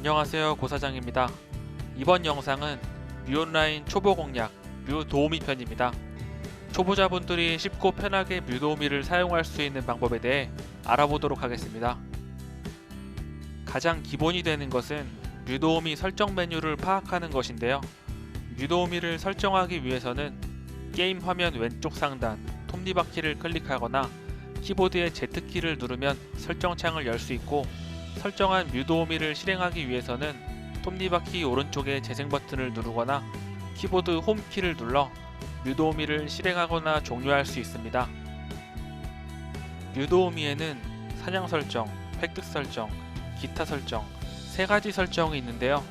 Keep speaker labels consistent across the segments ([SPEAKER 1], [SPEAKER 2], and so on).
[SPEAKER 1] 안녕하세요, 고사장입니다. 이번 영상은 뮤온라인 초보 공략 뮤 도우미 편입니다. 초보자분들이 쉽고 편하게 뮤 도우미를 사용할 수 있는 방법에 대해 알아보도록 하겠습니다. 가장 기본이 되는 것은 뮤 도우미 설정 메뉴를 파악하는 것인데요. 뮤 도우미를 설정하기 위해서는 게임 화면 왼쪽 상단 톱니바퀴를 클릭하거나 키보드의 Z키를 누르면 설정창을 열 수 있고, 설정한 뮤 도우미를 실행하기 위해서는 톱니바퀴 오른쪽의 재생 버튼을 누르거나 키보드 홈키를 눌러 뮤 도우미를 실행하거나 종료할 수 있습니다. 뮤 도우미에는 사냥 설정, 획득 설정, 기타 설정, 세 가지 설정이 있는데요.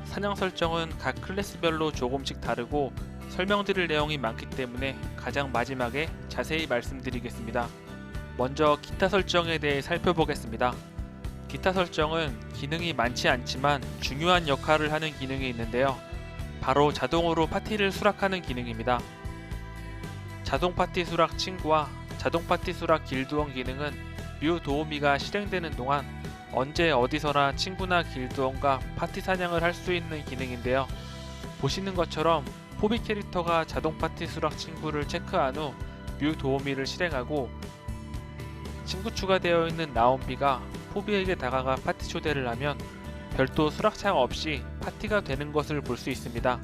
[SPEAKER 1] 사냥 설정은 각 클래스별로 조금씩 다르고 설명드릴 내용이 많기 때문에 가장 마지막에 자세히 말씀드리겠습니다. 먼저 기타 설정에 대해 살펴보겠습니다. 기타 설정은 기능이 많지 않지만 중요한 역할을 하는 기능이 있는데요. 바로 자동으로 파티를 수락하는 기능입니다. 자동 파티 수락 친구와 자동 파티 수락 길드원 기능은 뮤 도우미가 실행되는 동안 언제 어디서나 친구나 길드원과 파티 사냥을 할 수 있는 기능인데요. 보시는 것처럼 포비 캐릭터가 자동 파티 수락 친구를 체크한 후 뮤 도우미를 실행하고, 친구 추가되어 있는 나온비가 포비에게 다가가 파티 초대를 하면 별도 수락창 없이 파티가 되는 것을 볼 수 있습니다.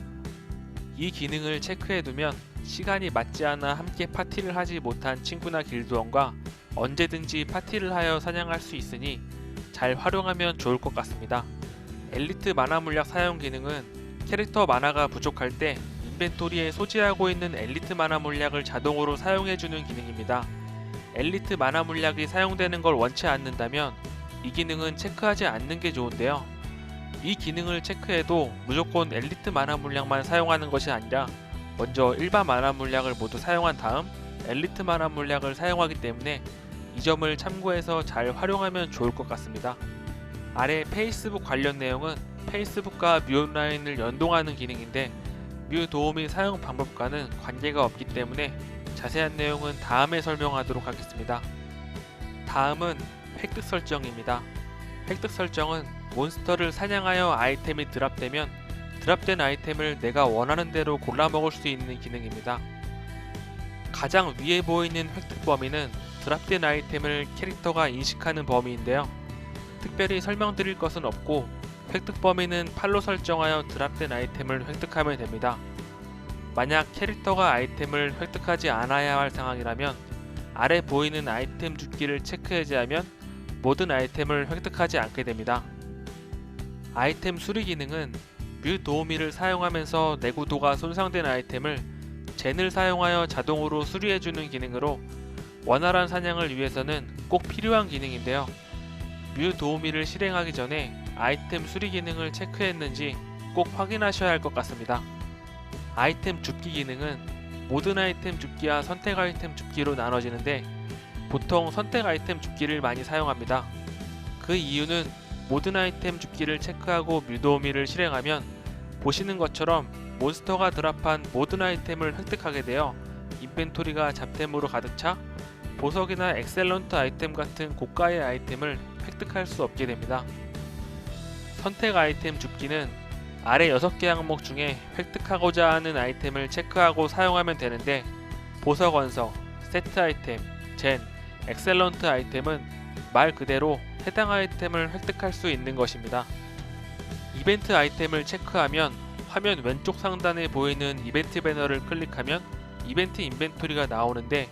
[SPEAKER 1] 이 기능을 체크해두면 시간이 맞지 않아 함께 파티를 하지 못한 친구나 길드원과 언제든지 파티를 하여 사냥할 수 있으니 잘 활용하면 좋을 것 같습니다. 엘리트 만화 물약 사용 기능은 캐릭터 만화가 부족할 때 인벤토리에 소지하고 있는 엘리트 만화 물약을 자동으로 사용해주는 기능입니다. 엘리트 만화 물약이 사용되는 걸 원치 않는다면 이 기능은 체크하지 않는 게 좋은데요. 이 기능을 체크해도 무조건 엘리트 만화 물약만 사용하는 것이 아니라 먼저 일반 만화 물약을 모두 사용한 다음 엘리트 만화 물약을 사용하기 때문에 이 점을 참고해서 잘 활용하면 좋을 것 같습니다. 아래 페이스북 관련 내용은 페이스북과 뮤 온라인을 연동하는 기능인데 뮤 도우미 사용 방법과는 관계가 없기 때문에 자세한 내용은 다음에 설명하도록 하겠습니다. 다음은 획득 설정입니다. 획득 설정은 몬스터를 사냥하여 아이템이 드랍되면 드랍된 아이템을 내가 원하는 대로 골라 먹을 수 있는 기능입니다. 가장 위에 보이는 획득 범위는 드랍된 아이템을 캐릭터가 인식하는 범위인데요. 특별히 설명드릴 것은 없고 획득 범위는 팔로 설정하여 드랍된 아이템을 획득하면 됩니다. 만약 캐릭터가 아이템을 획득하지 않아야 할 상황이라면 아래 보이는 아이템 줍기를 체크해제하면 모든 아이템을 획득하지 않게 됩니다. 아이템 수리 기능은 뮤 도우미를 사용하면서 내구도가 손상된 아이템을 젠을 사용하여 자동으로 수리해주는 기능으로 원활한 사냥을 위해서는 꼭 필요한 기능인데요. 뮤 도우미를 실행하기 전에 아이템 수리 기능을 체크했는지 꼭 확인하셔야 할 것 같습니다. 아이템 줍기 기능은 모든 아이템 줍기와 선택 아이템 줍기로 나눠지는데 보통 선택 아이템 줍기를 많이 사용합니다. 그 이유는 모든 아이템 줍기를 체크하고 뮤 도우미를 실행하면 보시는 것처럼 몬스터가 드랍한 모든 아이템을 획득하게 되어 인벤토리가 잡템으로 가득 차 보석이나 엑셀런트 아이템 같은 고가의 아이템을 획득할 수 없게 됩니다. 선택 아이템 줍기는 아래 6개 항목 중에 획득하고자 하는 아이템을 체크하고 사용하면 되는데 보석 원석, 세트 아이템, 젠, 엑셀런트 아이템은 말 그대로 해당 아이템을 획득할 수 있는 것입니다. 이벤트 아이템을 체크하면 화면 왼쪽 상단에 보이는 이벤트 배너를 클릭하면 이벤트 인벤토리가 나오는데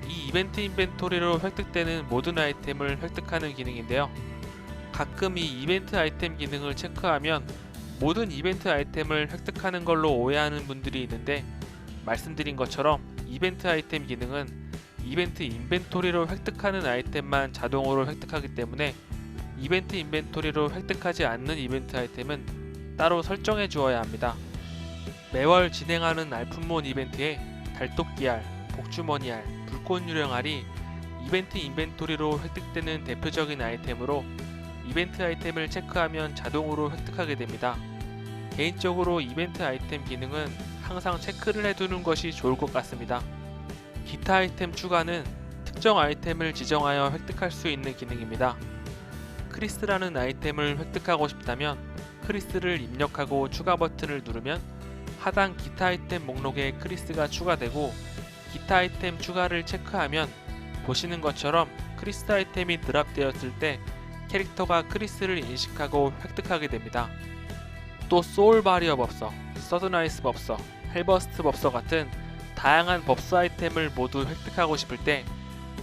[SPEAKER 1] 이 이벤트 인벤토리로 획득되는 모든 아이템을 획득하는 기능인데요. 가끔 이 이벤트 아이템 기능을 체크하면 모든 이벤트 아이템을 획득하는 걸로 오해하는 분들이 있는데, 말씀드린 것처럼 이벤트 아이템 기능은 이벤트 인벤토리로 획득하는 아이템만 자동으로 획득하기 때문에 이벤트 인벤토리로 획득하지 않는 이벤트 아이템은 따로 설정해 주어야 합니다. 매월 진행하는 알품몬 이벤트에 달토끼알, 복주머니알, 불꽃유령알이 이벤트 인벤토리로 획득되는 대표적인 아이템으로 이벤트 아이템을 체크하면 자동으로 획득하게 됩니다. 개인적으로 이벤트 아이템 기능은 항상 체크를 해두는 것이 좋을 것 같습니다. 기타 아이템 추가는 특정 아이템을 지정하여 획득할 수 있는 기능입니다. 크리스라는 아이템을 획득하고 싶다면 크리스를 입력하고 추가 버튼을 누르면 하단 기타 아이템 목록에 크리스가 추가되고, 기타 아이템 추가를 체크하면 보시는 것처럼 크리스 아이템이 드랍되었을 때 캐릭터가 크리스를 인식하고 획득하게 됩니다. 또 소울 바리어 법서, 서든아이스 법서, 헬버스트 법서 같은 다양한 법서 아이템을 모두 획득하고 싶을 때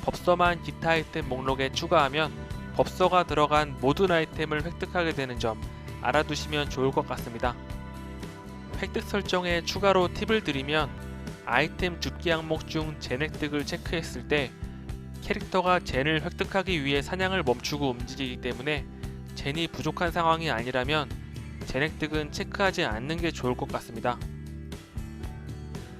[SPEAKER 1] 법서만 기타 아이템 목록에 추가하면 법서가 들어간 모든 아이템을 획득하게 되는 점 알아두시면 좋을 것 같습니다. 획득 설정에 추가로 팁을 드리면, 아이템 줍기 항목 중 젠 획득을 체크했을 때 캐릭터가 젠을 획득하기 위해 사냥을 멈추고 움직이기 때문에 젠이 부족한 상황이 아니라면 젠 획득은 체크하지 않는 게 좋을 것 같습니다.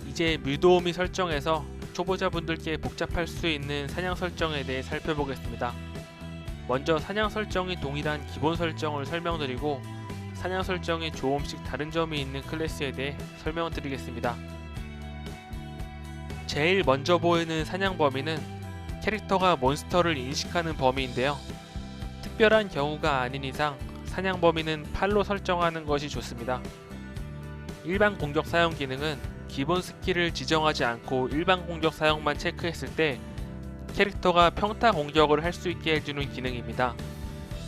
[SPEAKER 1] 이제 뮤도우미 설정에서 초보자분들께 복잡할 수 있는 사냥 설정에 대해 살펴보겠습니다. 먼저 사냥 설정이 동일한 기본 설정을 설명드리고, 사냥 설정이 조금씩 다른 점이 있는 클래스에 대해 설명드리겠습니다. 제일 먼저 보이는 사냥 범위는 캐릭터가 몬스터를 인식하는 범위인데요. 특별한 경우가 아닌 이상 사냥 범위는 8로 설정하는 것이 좋습니다. 일반 공격 사용 기능은 기본 스킬을 지정하지 않고 일반 공격 사용만 체크했을 때 캐릭터가 평타 공격을 할 수 있게 해주는 기능입니다.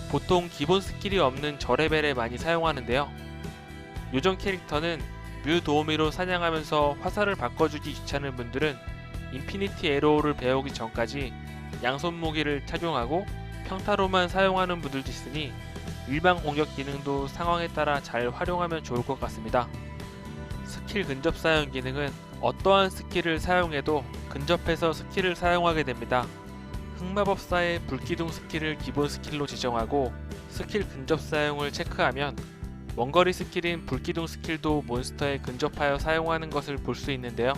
[SPEAKER 1] 보통 기본 스킬이 없는 저레벨에 많이 사용하는데요. 요정 캐릭터는 뮤 도우미로 사냥하면서 화살을 바꿔주기 귀찮은 분들은 인피니티 에로우를 배우기 전까지 양손 무기를 착용하고 평타로만 사용하는 분들도 있으니 일반 공격 기능도 상황에 따라 잘 활용하면 좋을 것 같습니다. 스킬 근접 사용 기능은 어떠한 스킬을 사용해도 근접해서 스킬을 사용하게 됩니다. 흑마법사의 불기둥 스킬을 기본 스킬로 지정하고 스킬 근접 사용을 체크하면 원거리 스킬인 불기둥 스킬도 몬스터에 근접하여 사용하는 것을 볼 수 있는데요.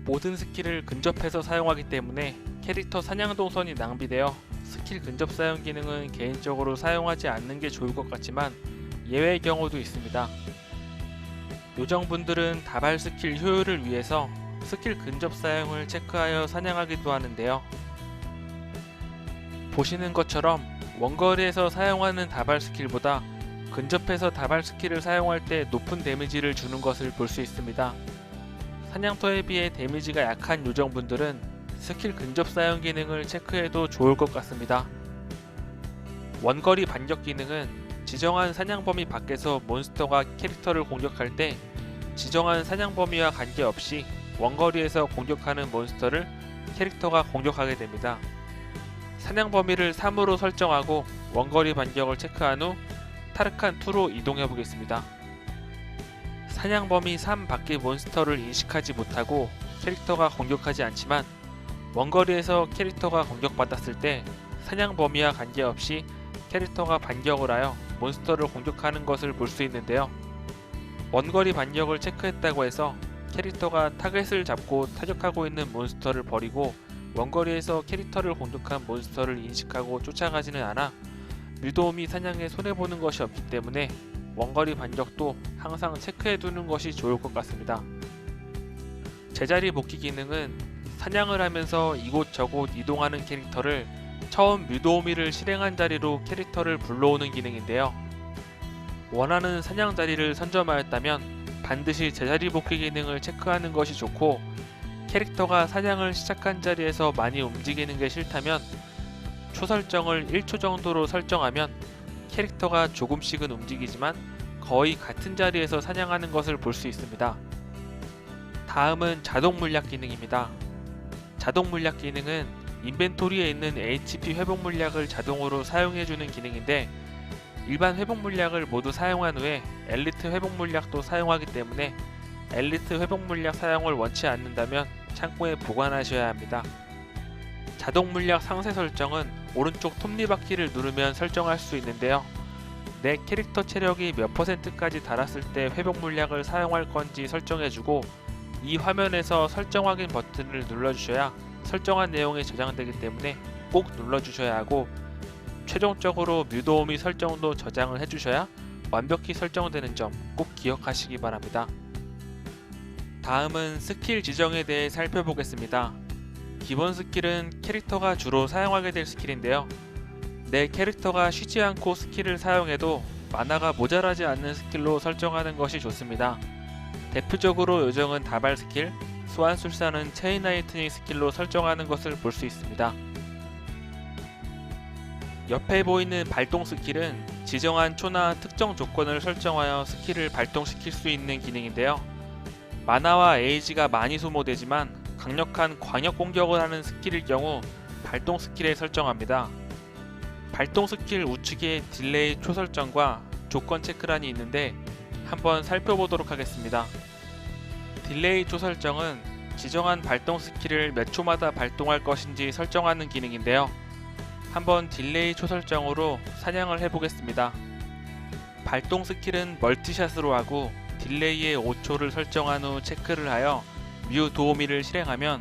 [SPEAKER 1] 모든 스킬을 근접해서 사용하기 때문에 캐릭터 사냥 동선이 낭비되어 스킬 근접 사용 기능은 개인적으로 사용하지 않는 게 좋을 것 같지만 예외의 경우도 있습니다. 요정분들은 다발 스킬 효율을 위해서 스킬 근접 사용을 체크하여 사냥하기도 하는데요. 보시는 것처럼 원거리에서 사용하는 다발 스킬보다 근접해서 다발 스킬을 사용할 때 높은 데미지를 주는 것을 볼 수 있습니다. 사냥터에 비해 데미지가 약한 요정분들은 스킬 근접 사용 기능을 체크해도 좋을 것 같습니다. 원거리 반격 기능은 지정한 사냥 범위 밖에서 몬스터가 캐릭터를 공격할 때 지정한 사냥 범위와 관계없이 원거리에서 공격하는 몬스터를 캐릭터가 공격하게 됩니다. 사냥 범위를 3으로 설정하고 원거리 반격을 체크한 후 타르칸 2로 이동해 보겠습니다. 사냥 범위 3 밖의 몬스터를 인식하지 못하고 캐릭터가 공격하지 않지만 원거리에서 캐릭터가 공격받았을 때 사냥 범위와 관계없이 캐릭터가 반격을 하여 몬스터를 공격하는 것을 볼 수 있는데요. 원거리 반격을 체크했다고 해서 캐릭터가 타겟을 잡고 타격하고 있는 몬스터를 버리고 원거리에서 캐릭터를 공격한 몬스터를 인식하고 쫓아가지는 않아 뮤도우미 사냥에 손해보는 것이 없기 때문에 원거리 반격도 항상 체크해두는 것이 좋을 것 같습니다. 제자리 복귀 기능은 사냥을 하면서 이곳저곳 이동하는 캐릭터를 처음 뮤도우미를 실행한 자리로 캐릭터를 불러오는 기능인데요. 원하는 사냥 자리를 선점하였다면 반드시 제자리 복귀 기능을 체크하는 것이 좋고, 캐릭터가 사냥을 시작한 자리에서 많이 움직이는 게 싫다면 초설정을 1초 정도로 설정하면 캐릭터가 조금씩은 움직이지만 거의 같은 자리에서 사냥하는 것을 볼 수 있습니다. 다음은 자동 물약 기능입니다. 자동 물약 기능은 인벤토리에 있는 HP 회복 물약을 자동으로 사용해주는 기능인데, 일반 회복 물약을 모두 사용한 후에 엘리트 회복 물약도 사용하기 때문에 엘리트 회복 물약 사용을 원치 않는다면 창고에 보관하셔야 합니다. 자동 물약 상세 설정은 오른쪽 톱니바퀴를 누르면 설정할 수 있는데요. 내 캐릭터 체력이 몇 %까지 달았을 때 회복 물약을 사용할 건지 설정해주고, 이 화면에서 설정 확인 버튼을 눌러주셔야 설정한 내용이 저장되기 때문에 꼭 눌러주셔야 하고, 최종적으로 뮤도우미 설정도 저장을 해주셔야 완벽히 설정되는 점 꼭 기억하시기 바랍니다. 다음은 스킬 지정에 대해 살펴보겠습니다. 기본 스킬은 캐릭터가 주로 사용하게 될 스킬인데요. 내 캐릭터가 쉬지 않고 스킬을 사용해도 마나가 모자라지 않는 스킬로 설정하는 것이 좋습니다. 대표적으로 요정은 다발 스킬, 소환술사는 체인 라이트닝 스킬로 설정하는 것을 볼 수 있습니다. 옆에 보이는 발동 스킬은 지정한 초나 특정 조건을 설정하여 스킬을 발동시킬 수 있는 기능인데요. 마나와 에이지가 많이 소모되지만 강력한 광역 공격을 하는 스킬일 경우 발동 스킬에 설정합니다. 발동 스킬 우측에 딜레이 초설정과 조건 체크란이 있는데 한번 살펴보도록 하겠습니다. 딜레이 초설정은 지정한 발동 스킬을 몇 초마다 발동할 것인지 설정하는 기능인데요. 한번 딜레이 초설정으로 사냥을 해보겠습니다. 발동 스킬은 멀티샷으로 하고 딜레이에 5초를 설정한 후 체크를 하여 뮤 도우미를 실행하면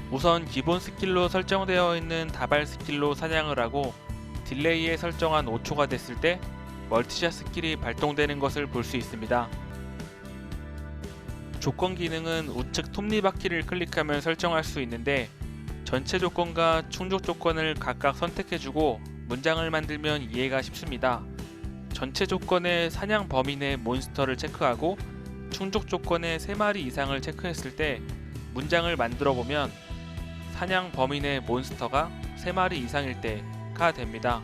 [SPEAKER 1] 우선 기본 스킬로 설정되어 있는 다발 스킬로 사냥을 하고 딜레이에 설정한 5초가 됐을 때 멀티샷 스킬이 발동되는 것을 볼 수 있습니다. 조건 기능은 우측 톱니바퀴를 클릭하면 설정할 수 있는데 전체 조건과 충족 조건을 각각 선택해주고 문장을 만들면 이해가 쉽습니다. 전체 조건의 사냥 범위 내 몬스터를 체크하고 충족 조건의 3마리 이상을 체크했을 때 문장을 만들어 보면 사냥 범위 내 몬스터가 3마리 이상일 때가 됩니다.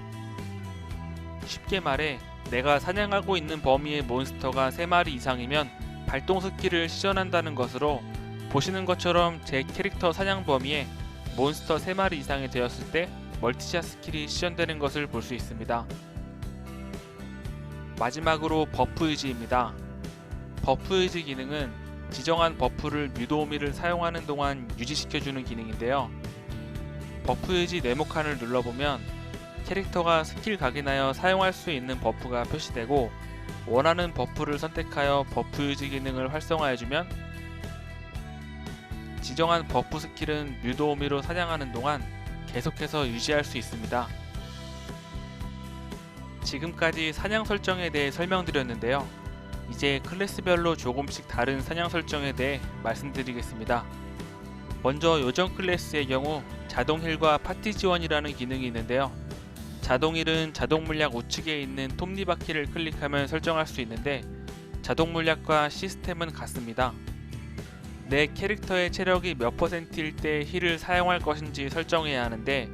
[SPEAKER 1] 쉽게 말해 내가 사냥하고 있는 범위의 몬스터가 3마리 이상이면 발동 스킬을 시전한다는 것으로 보시는 것처럼 제 캐릭터 사냥 범위에 몬스터 3마리 이상이 되었을 때 멀티샷 스킬이 시전되는 것을 볼 수 있습니다. 마지막으로 버프 유지입니다. 버프 유지 기능은 지정한 버프를 뮤도우미를 사용하는 동안 유지시켜주는 기능인데요. 버프 유지 네모칸을 눌러보면 캐릭터가 스킬 각인하여 사용할 수 있는 버프가 표시되고 원하는 버프를 선택하여 버프 유지 기능을 활성화해주면 지정한 버프 스킬은 뮤도우미로 사냥하는 동안 계속해서 유지할 수 있습니다. 지금까지 사냥 설정에 대해 설명드렸는데요. 이제 클래스별로 조금씩 다른 사냥 설정에 대해 말씀드리겠습니다. 먼저 요정 클래스의 경우 자동 힐과 파티 지원이라는 기능이 있는데요. 자동 힐은 자동 물약 우측에 있는 톱니바퀴를 클릭하면 설정할 수 있는데 자동 물약과 시스템은 같습니다. 내 캐릭터의 체력이 몇 %일 때 힐을 사용할 것인지 설정해야 하는데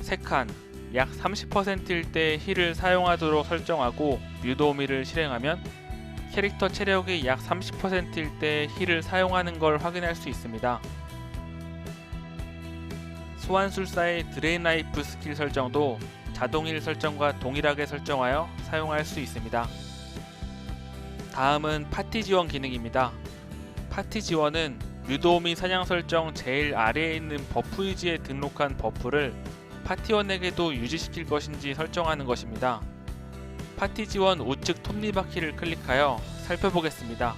[SPEAKER 1] 3칸, 약 30%일 때 힐을 사용하도록 설정하고 뮤도우미를 실행하면 캐릭터 체력이 약 30%일 때 힐을 사용하는 걸 확인할 수 있습니다. 소환술사의 드레인 라이프 스킬 설정도 자동 힐 설정과 동일하게 설정하여 사용할 수 있습니다. 다음은 파티 지원 기능입니다. 파티 지원은 뮤도우미 사냥 설정 제일 아래에 있는 버프 유지에 등록한 버프를 파티원에게도 유지시킬 것인지 설정하는 것입니다. 파티 지원 우측 톱니바퀴를 클릭하여 살펴보겠습니다.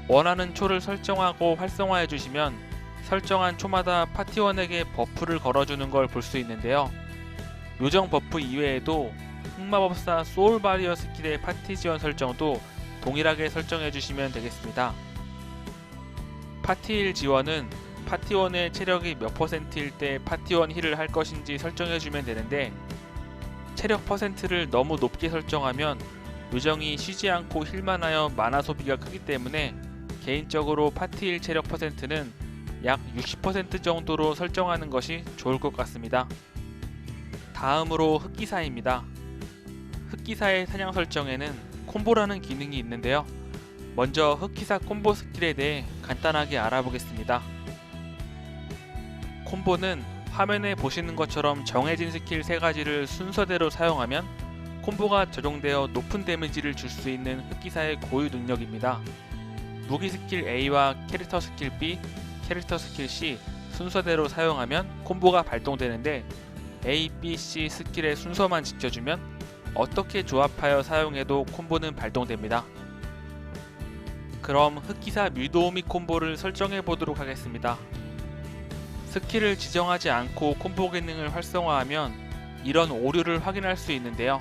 [SPEAKER 1] 원하는 초를 설정하고 활성화해 주시면 설정한 초마다 파티원에게 버프를 걸어주는 걸 볼 수 있는데요. 요정 버프 이외에도 흑마법사 소울 바리어 스킬의 파티 지원 설정도 동일하게 설정해 주시면 되겠습니다. 파티 힐 지원은 파티원의 체력이 몇 %일 때 파티원 힐을 할 것인지 설정해 주면 되는데 체력 %를 너무 높게 설정하면 요정이 쉬지 않고 힐만 하여 마나 소비가 크기 때문에 개인적으로 파티 힐 체력 %는 약 60% 정도로 설정하는 것이 좋을 것 같습니다. 다음으로 흑기사입니다. 흑기사의 사냥 설정에는 콤보라는 기능이 있는데요. 먼저 흑기사 콤보 스킬에 대해 간단하게 알아보겠습니다. 콤보는 화면에 보시는 것처럼 정해진 스킬 3가지를 순서대로 사용하면 콤보가 적용되어 높은 데미지를 줄 수 있는 흑기사의 고유 능력입니다. 무기 스킬 A와 캐릭터 스킬 B, 캐릭터 스킬 C 순서대로 사용하면 콤보가 발동되는데 A, B, C 스킬의 순서만 지켜주면 어떻게 조합하여 사용해도 콤보는 발동됩니다. 그럼 흑기사 뮤도우미 콤보를 설정해 보도록 하겠습니다. 스킬을 지정하지 않고 콤보 기능을 활성화하면 이런 오류를 확인할 수 있는데요.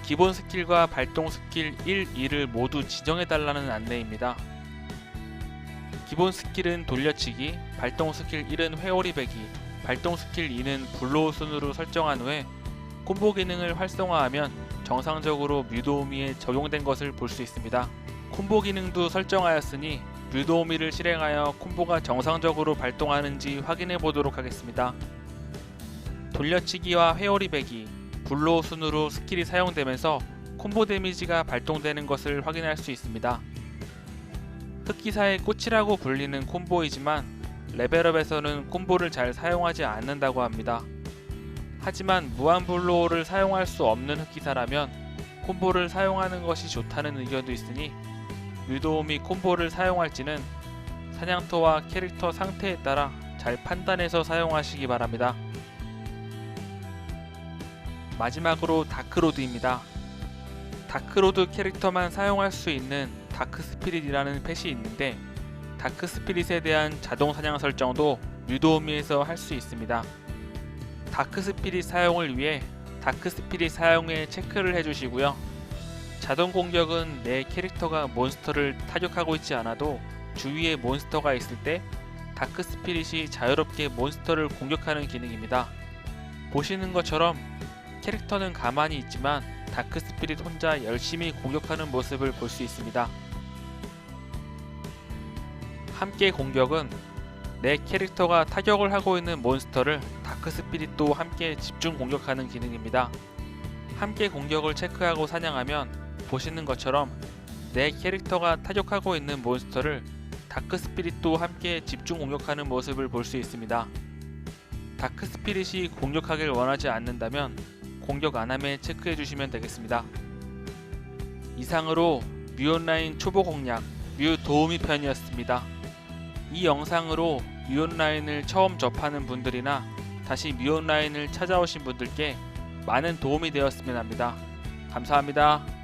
[SPEAKER 1] 기본 스킬과 발동 스킬 1, 2를 모두 지정해 달라는 안내입니다. 기본 스킬은 돌려치기, 발동 스킬 1은 회오리 배기, 발동 스킬 2는 블로우 순으로 설정한 후에 콤보 기능을 활성화하면 정상적으로 뮤도우미에 적용된 것을 볼 수 있습니다. 콤보 기능도 설정하였으니 뮤도우미를 실행하여 콤보가 정상적으로 발동하는지 확인해 보도록 하겠습니다. 돌려치기와 회오리 배기, 불로우 순으로 스킬이 사용되면서 콤보 데미지가 발동되는 것을 확인할 수 있습니다. 흑기사의 꽃이라고 불리는 콤보이지만 레벨업에서는 콤보를 잘 사용하지 않는다고 합니다. 하지만 무한 불로우를 사용할 수 없는 흑기사라면 콤보를 사용하는 것이 좋다는 의견도 있으니 뮤도우미 콤보를 사용할지는 사냥터와 캐릭터 상태에 따라 잘 판단해서 사용하시기 바랍니다. 마지막으로 다크로드입니다. 다크로드 캐릭터만 사용할 수 있는 다크스피릿이라는 펫이 있는데 다크스피릿에 대한 자동 사냥 설정도 뮤도우미에서 할 수 있습니다. 다크스피릿 사용을 위해 다크스피릿 사용에 체크를 해주시고요. 자동 공격은 내 캐릭터가 몬스터를 타격하고 있지 않아도 주위에 몬스터가 있을 때 다크스피릿이 자유롭게 몬스터를 공격하는 기능입니다. 보시는 것처럼 캐릭터는 가만히 있지만 다크스피릿 혼자 열심히 공격하는 모습을 볼 수 있습니다. 함께 공격은 내 캐릭터가 타격을 하고 있는 몬스터를 다크스피릿도 함께 집중 공격하는 기능입니다. 함께 공격을 체크하고 사냥하면 보시는 것처럼 내 캐릭터가 타격하고 있는 몬스터를 다크스피릿도 함께 집중 공격하는 모습을 볼 수 있습니다. 다크스피릿이 공격하길 원하지 않는다면 공격 안함에 체크해 주시면 되겠습니다. 이상으로 뮤온라인 초보 공략 뮤 도우미 편이었습니다. 이 영상으로 뮤온라인을 처음 접하는 분들이나 다시 뮤온라인을 찾아오신 분들께 많은 도움이 되었으면 합니다. 감사합니다.